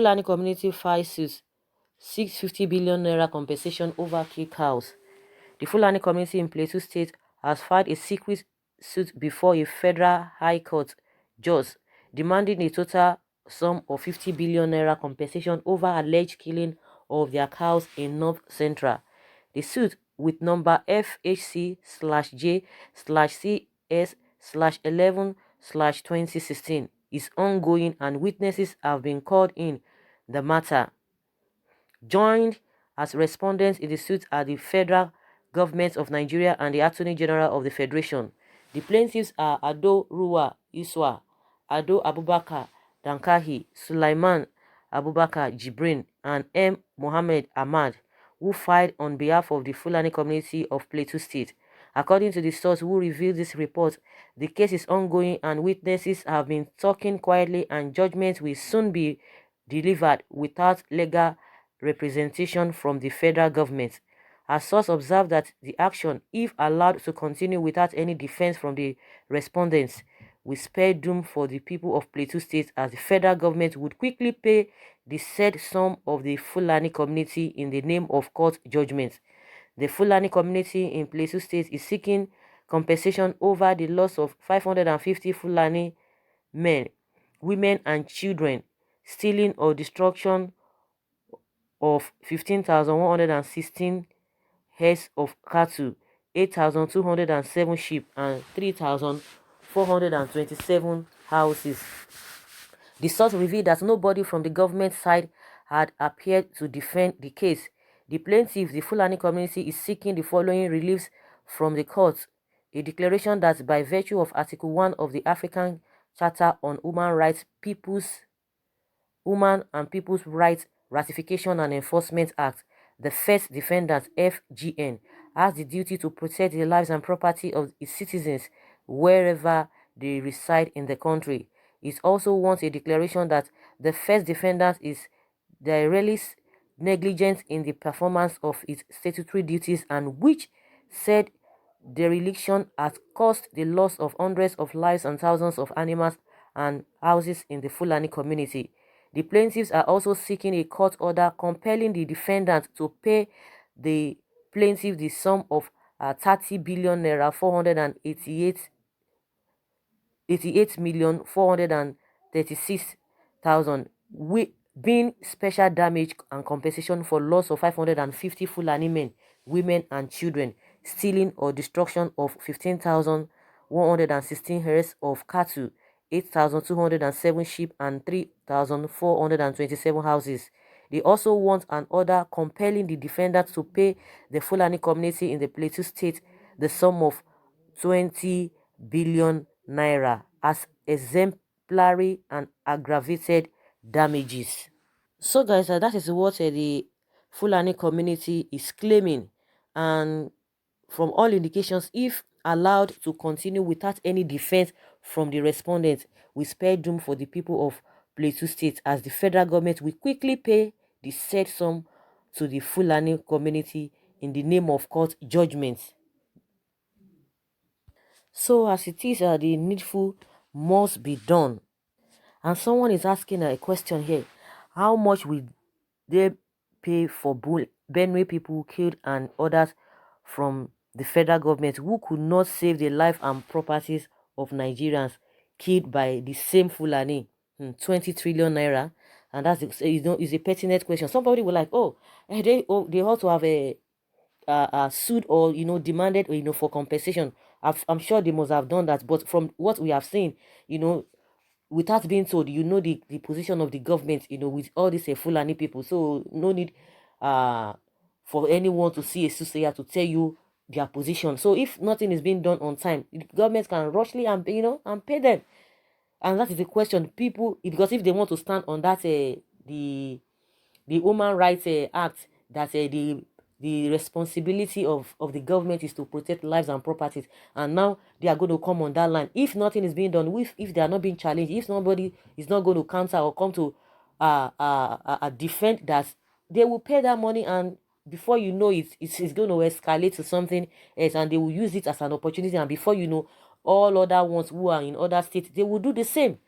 Fulani community files suit, 650 billion naira compensation over killed cows. The Fulani community in Plateau State has filed a secret suit before a federal high court judge demanding a total sum of 50 billion naira compensation over alleged killing of their cows in North Central. The suit, with number FHC/J/CS/11/2016, is ongoing and witnesses have been called in the matter. Joined as respondents in the suit are the federal government of Nigeria and the Attorney General of the Federation. The plaintiffs are Ado Ruwa Iswa, Ado Abubakar Dankahi, Sulaiman Abubakar Jibrin, and M. Mohammed Ahmad, who filed on behalf of the Fulani community of Plateau State. According to the source who revealed this report, the case is ongoing and witnesses have been talking quietly, and judgment will soon be delivered without legal representation from the federal government. Our source observed that the action, if allowed to continue without any defense from the respondents, will spare doom for the people of Plateau State, as the federal government would quickly pay the said sum of the Fulani community in the name of court judgment. The Fulani community in Plateau State is seeking compensation over the loss of 550 Fulani men, women and children, stealing or destruction of 15,116 heads of cattle, 8,207 sheep, and 3,427 houses. The source revealed that nobody from the government side had appeared to defend the case. The plaintiff, the Fulani community, is seeking the following reliefs from the court: a declaration that by virtue of Article 1 of the African Charter on Human and People's Rights Ratification and Enforcement Act, the first defendant, FGN, has the duty to protect the lives and property of its citizens wherever they reside in the country. It also wants a declaration that the first defendant is directly negligent in the performance of its statutory duties, and which said dereliction has caused the loss of hundreds of lives and thousands of animals and houses in the Fulani community. The plaintiffs are also seeking a court order compelling the defendant to pay the plaintiff the sum of 30 billion naira 488,436,000, being special damage and compensation for loss of 550 Fulani men, women and children, stealing or destruction of 15,116 heads of cattle, 8,207 sheep, and 3,427 houses. They also want an order compelling the defendant to pay the Fulani community in the Plateau State the sum of 20 billion naira as exemplary and aggravated damages. So guys, that is what the Fulani community is claiming, and from all indications, if allowed to continue without any defense from the respondents, we spare doom for the people of Plateau State, as the federal government will quickly pay the said sum to the Fulani community in the name of court judgments. So as it is, the needful must be done. And someone is asking a question here: how much will they pay for Benue people killed and others from the federal government who could not save the life and properties of Nigerians killed by the same Fulani? 20 trillion naira. And that's is a pertinent question. Somebody will like, they ought to have a sued or demanded for compensation. I'm sure they must have done that, but from what we have seen, without being told, the position of the government, with all these Fulani people. So no need for anyone to see a soothsayer to tell you their position. So if nothing is being done on time, the government can rushly and pay them. And that is the question. People, because if they want to stand on that the Human Rights Act, that the responsibility of the government is to protect lives and properties, and now they are going to come on that line. If nothing is being done, if they are not being challenged, if nobody is not going to counter or come to defend that, they will pay that money, and before you know it, it's going to escalate to something else, and they will use it as an opportunity, and before you know, all other ones who are in other states, they will do the same.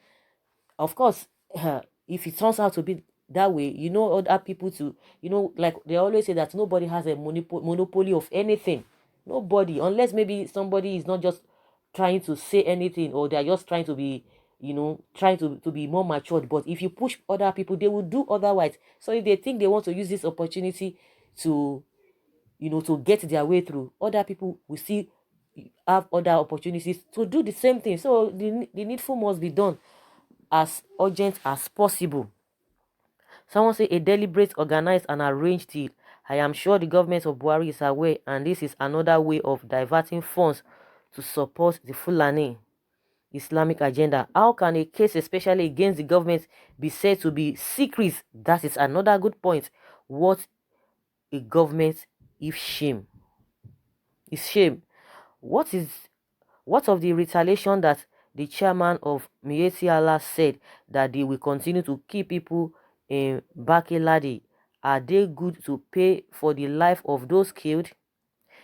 Of course, if it turns out to be that way, you know, other people to, you know, like they always say that nobody has a monopoly of anything. Nobody, unless maybe somebody is not just trying to say anything, or they're just trying to be, you know, trying to be more matured. But if you push other people, they will do otherwise. So if they think they want to use this opportunity to, you know, to get their way through, other people will still have other opportunities to do the same thing. So the needful must be done as urgent as possible. Someone say a deliberate, organized, and arranged deal. I am sure the government of Buhari is aware, and this is another way of diverting funds to support the Fulani Islamic agenda. How can a case, especially against the government, be said to be secret? That is another good point. What a government if shame? Is shame. What is what of the retaliation that the chairman of Mieti Allah said that they will continue to keep people in Bakiladi? Are they good to pay for the life of those killed?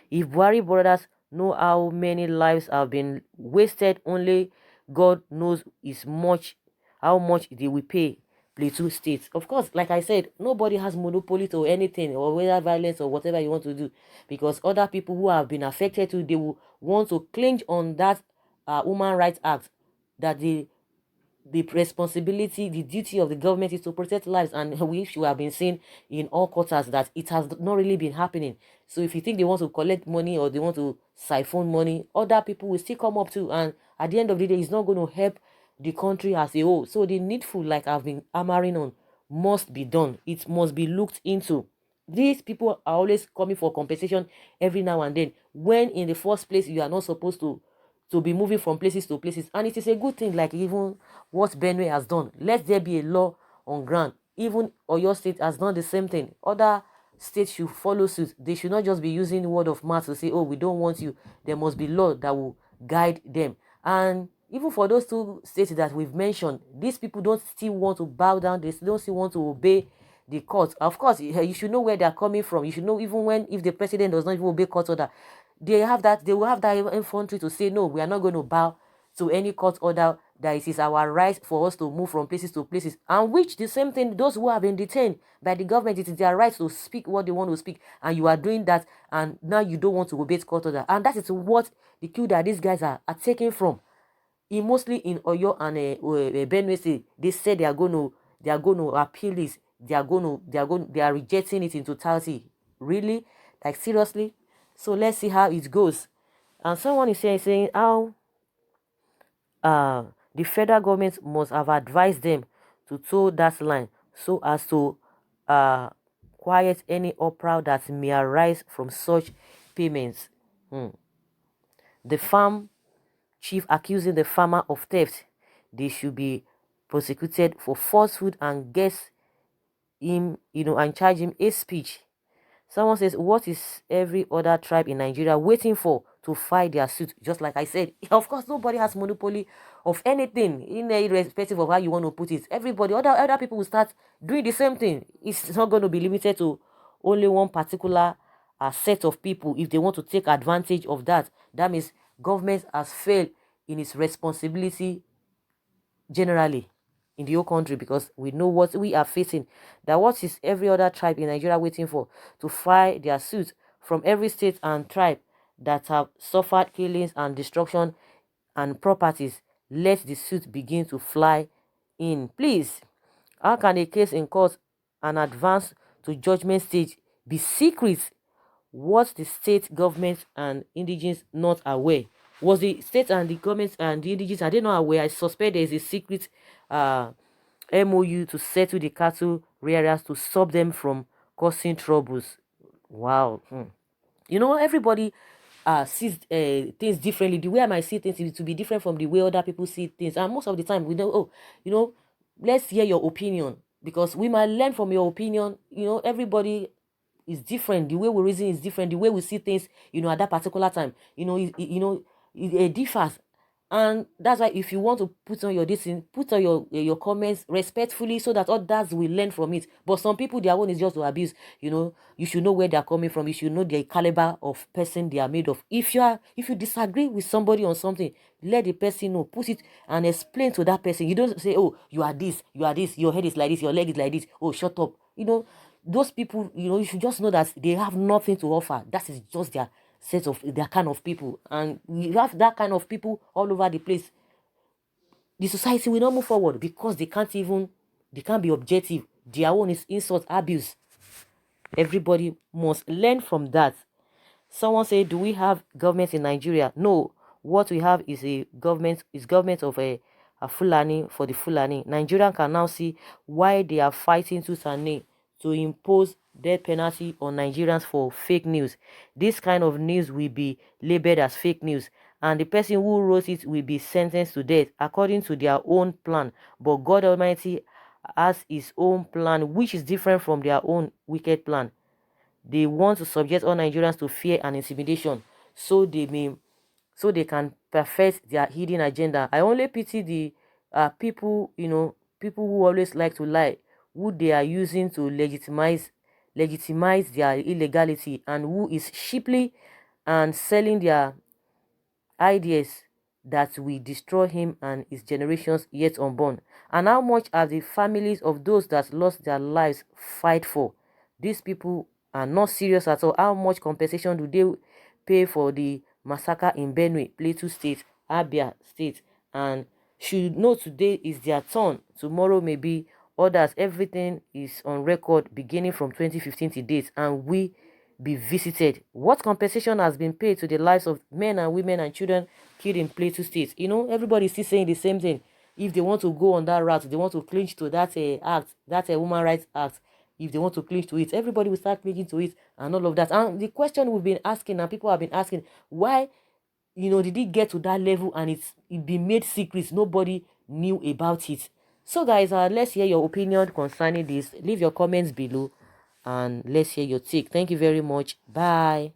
If Buhari brothers know how many lives have been wasted, only God knows is much how much they will pay Plateau State. Of course, like I said, nobody has monopoly to anything, or whether violence or whatever you want to do, because other people who have been affected too, they will want to cling on that Human Rights Act, that the responsibility, the duty of the government is to protect lives, and we have been seeing in all quarters that it has not really been happening. So if you think they want to collect money, or they want to siphon money, other people will still come up too, and at the end of the day, it's not going to help the country as a whole. So the needful, like I've been hammering on, must be done. It must be looked into. These people are always coming for compensation every now and then, when in the first place you are not supposed to be moving from places to places. And it is a good thing, like even what Benue has done. Let there be a law on ground. Even Oyo State has done the same thing. Other states should follow suit. They should not just be using word of mouth to say, oh, we don't want you. There must be law that will guide them. And even for those two states that we've mentioned, these people don't still want to bow down. They don't still want to obey the court. Of course, you should know where they're coming from. You should know, even when, if the president does not even obey court order, they will have that infantry to say, no, we are not going to bow to any court order, that it is our right for us to move from places to places. And which, the same thing, those who have been detained by the government, it is their right to speak what they want to speak, and you are doing that, and now you don't want to obey court order. And that is what the cue that these guys are taking from. Mostly in Oyo and Benue State, they said they are going to appeal this. They are rejecting it in totality. Really, like seriously. So let's see how it goes. And someone is saying how uh the federal government must have advised them to toe that line, so as to uh quiet any uproar that may arise from such payments. The farm chief accusing the farmer of theft, they should be prosecuted for falsehood and guess him, and charge him hate speech. Someone says, what is every other tribe in Nigeria waiting for to fight their suit? Just like I said, of course, nobody has monopoly of anything, irrespective of how you want to put it. Everybody, other people will start doing the same thing. It's not going to be limited to only one particular set of people. If they want to take advantage of that, that means government has failed in its responsibility generally in the whole country, because we know what we are facing. That what is every other tribe in Nigeria waiting for to file their suit from every state and tribe that have suffered killings and destruction and properties? Let the suit begin to fly in, please. How can a case in court and advance to judgment stage be secret? Was the state government and indigenous not aware? Was the state and the government and the indigenous, are they not aware? I suspect there is a secret MOU to settle the cattle rearers to stop them from causing troubles. Wow. Everybody sees things differently. The way I might see things is to be different from the way other people see things. And most of the time, we know, let's hear your opinion, because we might learn from your opinion. Everybody is different. The way we reason is different. The way we see things, at that particular time, it differs. And that's why if you want to put on your put on your comments respectfully so that others will learn from it. But some people, their own is just to abuse. You should know where they're coming from. You should know the caliber of person they are made of. If you disagree with somebody on something, let the person know, put it and explain to that person. You don't say, oh, you are this, your head is like this, your leg is like this, oh, shut up. Those people, you should just know that they have nothing to offer. That is just their kind of people. And we have that kind of people all over the place. The society will not move forward because they can't be objective. Their own is insult, abuse. Everybody must learn from that. Someone said, do we have government in Nigeria? No. What we have is government of a Fulani for the Fulani. Nigerian can now see why they are fighting tooth and nail to impose death penalty on Nigerians for fake news. This kind of news will be labeled as fake news, and the person who wrote it will be sentenced to death according to their own plan. But God Almighty has his own plan, which is different from their own wicked plan. They want to subject all Nigerians to fear and intimidation so they can perfect their hidden agenda. I only pity the people, people who always like to lie, who they are using to legitimize their illegality, and who is cheaply and selling their ideas that will destroy him and his generations yet unborn. And how much are the families of those that lost their lives fight for? These people are not serious at all. How much compensation do they pay for the massacre in Benue, Plateau State, Abia State? And should know today is their turn. Tomorrow may be others. Everything is on record beginning from 2015 to date, and we be visited. What compensation has been paid to the lives of men and women and children killed in Plateau State? Everybody is still saying the same thing. If they want to go on that route, they want to clinch to that act, that Human Rights Act. If they want to clinch to it, everybody will start clinging to it and all of that. And the question we've been asking, and people have been asking, why, did it get to that level and it be made secret? Nobody knew about it. So guys, let's hear your opinion concerning this. Leave your comments below and let's hear your take. Thank you very much. Bye.